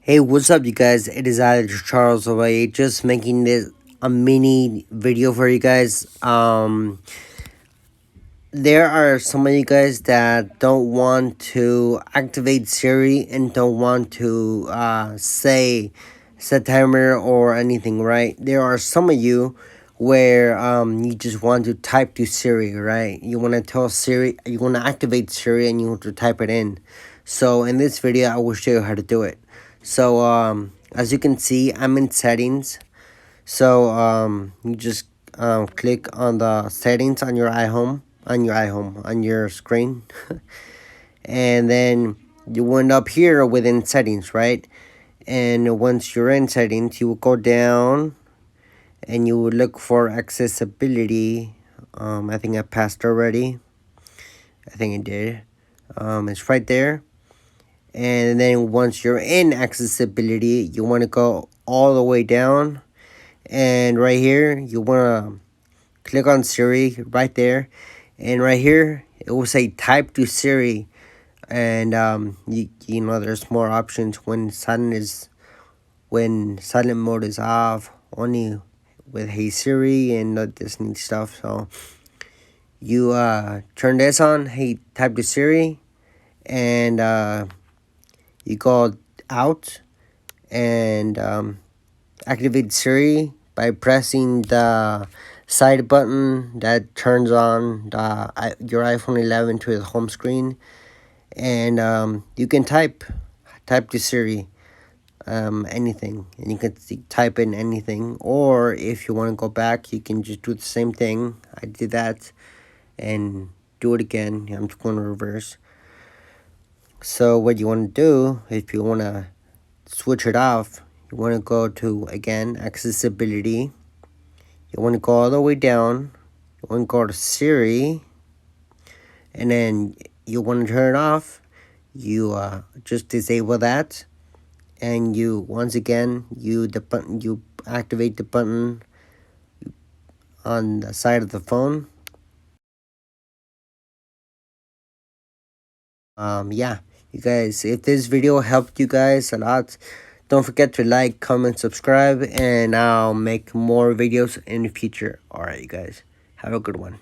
Hey, what's up, you guys? It is Alex Charles over here, just making this a mini video for you guys. There are some of you guys that don't want to activate Siri and don't want to say set timer or anything, right? There are some of you where you just want to type to Siri, right? You want to tell Siri, you want to activate Siri and you want to type it in. So in this video, I will show you how to do it. So as you can see, I'm in settings. So you just click on the settings on your iPhone, on your screen, and then you end up here within settings, right? And once you're in settings, you will go down and you will look for accessibility. I think I passed already. I think I did. It's right there. And then once you're in accessibility, you want to go all the way down, and right here you want to click on Siri right there, and right here it will say type to Siri. And you know there's more options when silent mode is off, only with Hey Siri and this neat stuff. So you turn this on, hey type to Siri, and you go out and activate Siri by pressing the side button that turns on your iPhone 11 to the home screen, and you can type to Siri anything, and you can type in anything. Or if you want to go back, you can just do the same thing. I did that, and do it again. I'm just going to reverse. So what you want to do, if you want to switch it off, you want to go to, again, accessibility. You want to go all the way down. You want to go to Siri, and then you want to turn it off. You just disable that, and you once again you activate the button on the side of the phone. Yeah, you guys, if this video helped you guys a lot, don't forget to like, comment, subscribe, and I'll make more videos in the future. Alright, you guys, have a good one.